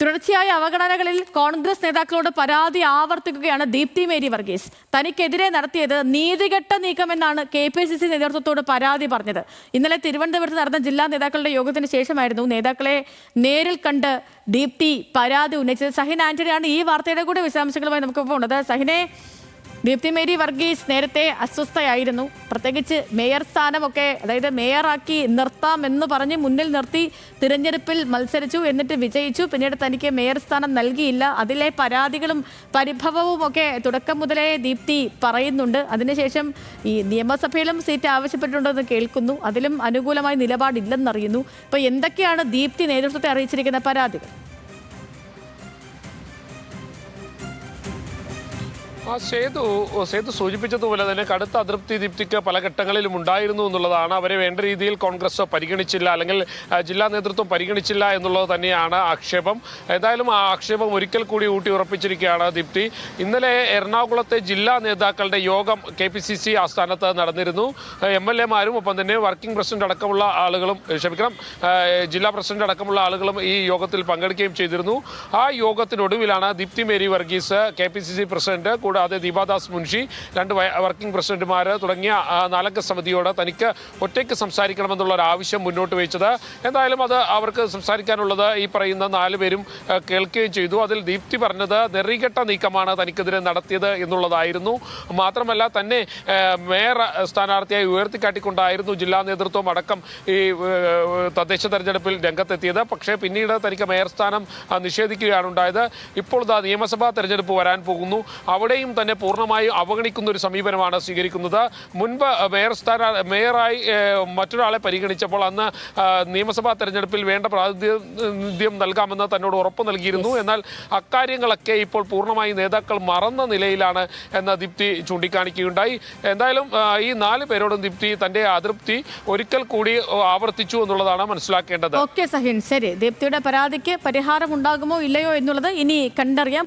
തുടർച്ചയായ അവഗണനകളിൽ കോൺഗ്രസ് നേതാക്കളോട് പരാതി ആവർത്തിക്കുകയാണ് ദീപ്തി മേരി വർഗീസ്. തനിക്കെതിരെ നടത്തിയത് നീതികെട്ട നീക്കമെന്നാണ് KPCC നേതൃത്വത്തോട് പരാതി പറഞ്ഞത്. ഇന്നലെ തിരുവനന്തപുരത്ത് നടന്ന ജില്ലാ നേതാക്കളുടെ യോഗത്തിന് ശേഷമായിരുന്നു നേതാക്കളെ നേരിൽ കണ്ട് ദീപ്തി പരാതി ഉന്നയിച്ചത്. സഹിൻ ആന്റണിയാണ് ഈ വാർത്തയുടെ കൂടെ വിശദാംശങ്ങളുമായി നമുക്ക് പോകുന്നത്. സഹിനെ, ദീപ്തി മേരി വർഗീസ് നേരത്തെ അസ്വസ്ഥയായിരുന്നു. പ്രത്യേകിച്ച് മേയർ സ്ഥാനമൊക്കെ, അതായത് മേയറാക്കി നിർത്താമെന്ന് പറഞ്ഞ് മുന്നിൽ നിർത്തി തിരഞ്ഞെടുപ്പിൽ മത്സരിച്ചു, എന്നിട്ട് വിജയിച്ചു. പിന്നീട് തനിക്ക് മേയർ സ്ഥാനം നൽകിയില്ല. അതിലെ പരാതികളും പരിഭവവും ഒക്കെ തുടക്കം മുതലേ ദീപ്തി പറയുന്നുണ്ട്. അതിനുശേഷം ഈ നിയമസഭയിലും സീറ്റ് ആവശ്യപ്പെട്ടിട്ടുണ്ടെന്ന് കേൾക്കുന്നു. അതിലും അനുകൂലമായ നിലപാടില്ലെന്നറിയുന്നു. ഇപ്പോൾ എന്തൊക്കെയാണ് ദീപ്തി നേതൃത്വത്തെ അറിയിച്ചിരിക്കുന്ന പരാതികൾ? സേതു സൂചിപ്പിച്ചതുപോലെ തന്നെ കടുത്ത അതൃപ്തി ദീപ്തിക്ക് പല ഘട്ടങ്ങളിലും ഉണ്ടായിരുന്നു എന്നുള്ളതാണ്. അവരെ വേണ്ട രീതിയിൽ കോൺഗ്രസ് പരിഗണിച്ചില്ല, അല്ലെങ്കിൽ ജില്ലാ നേതൃത്വം പരിഗണിച്ചില്ല എന്നുള്ളത് തന്നെയാണ് ആക്ഷേപം. ഏതായാലും ആ ആക്ഷേപം ഒരിക്കൽ കൂടി ഊട്ടി ഉറപ്പിച്ചിരിക്കുകയാണ് ദീപ്തി. ഇന്നലെ എറണാകുളത്തെ ജില്ലാ നേതാക്കളുടെ യോഗം KPCC ആസ്ഥാനത്ത് നടന്നിരുന്നു. MLA-മാരും ഒപ്പം തന്നെ വർക്കിംഗ് പ്രസിഡന്റ് അടക്കമുള്ള ആളുകളും, ജില്ലാ പ്രസിഡന്റ് അടക്കമുള്ള ആളുകളും ഈ യോഗത്തിൽ പങ്കെടുക്കുകയും ചെയ്തിരുന്നു. ആ യോഗത്തിനൊടുവിലാണ് Deepthi Mary Varghese, KPCC president, കൂടാതെ ദീപാദാസ് മുൻഷി, 2 വർക്കിംഗ് പ്രസിഡന്റുമാർ തുടങ്ങിയ 4 സമിതിയോട് തനിക്ക് ഒറ്റയ്ക്ക് സംസാരിക്കണമെന്നുള്ള ഒരു ആവശ്യം മുന്നോട്ട് വെച്ചത്. എന്തായാലും അത് അവർക്ക് സംസാരിക്കാനുള്ളത് ഈ പറയുന്ന 4 പേരും കേൾക്കുകയും ചെയ്തു. അതിൽ ദീപ്തി പറഞ്ഞത് നെറികെട്ട നീക്കമാണ് തനിക്കെതിരെ നടത്തിയത് എന്നുള്ളതായിരുന്നു. മാത്രമല്ല, തന്നെ മേയർ സ്ഥാനാർത്ഥിയായി ഉയർത്തിക്കാട്ടിക്കൊണ്ടായിരുന്നു ജില്ലാ നേതൃത്വം അടക്കം ഈ തദ്ദേശ തെരഞ്ഞെടുപ്പിൽ രംഗത്തെത്തിയത്. പക്ഷേ പിന്നീട് തനിക്ക് മേയർ സ്ഥാനം നിഷേധിക്കുകയാണ് ഉണ്ടായത്. ഇപ്പോൾ നിയമസഭാ തെരഞ്ഞെടുപ്പ് വരാൻ പോകുന്നു. അവിടെയും തന്നെ പൂർണ്ണമായും അവഗണിക്കുന്ന ഒരു സമീപനമാണ് സ്വീകരിക്കുന്നത്. മുൻപ് മേയറായി മറ്റൊരാളെ പരിഗണിച്ചപ്പോൾ അന്ന് നിയമസഭാ തെരഞ്ഞെടുപ്പിൽ വേണ്ട പ്രാതിനിധ്യം നൽകാമെന്ന് തന്നോട് ഉറപ്പ് നൽകിയിരുന്നു. എന്നാൽ അക്കാര്യങ്ങളൊക്കെ ഇപ്പോൾ പൂർണ്ണമായി നേതാക്കൾ മറന്ന നിലയിലാണ് എന്ന് ദീപ്തി ചൂണ്ടിക്കാണിക്കുകയുണ്ടായി. എന്തായാലും ഈ 4 പേരോടും ദീപ്തി തന്റെ അതൃപ്തി ഒരിക്കൽ കൂടി ആവർത്തിച്ചു എന്നുള്ളതാണ് മനസ്സിലാക്കേണ്ടത്. ഓക്കെ സഹിൻ, ശരി. ദീപ്തിയുടെ പരാതിക്ക് പരിഹാരം ഉണ്ടാകുമോ ഇല്ലയോ എന്നുള്ളത് ഇനി കണ്ടറിയാം.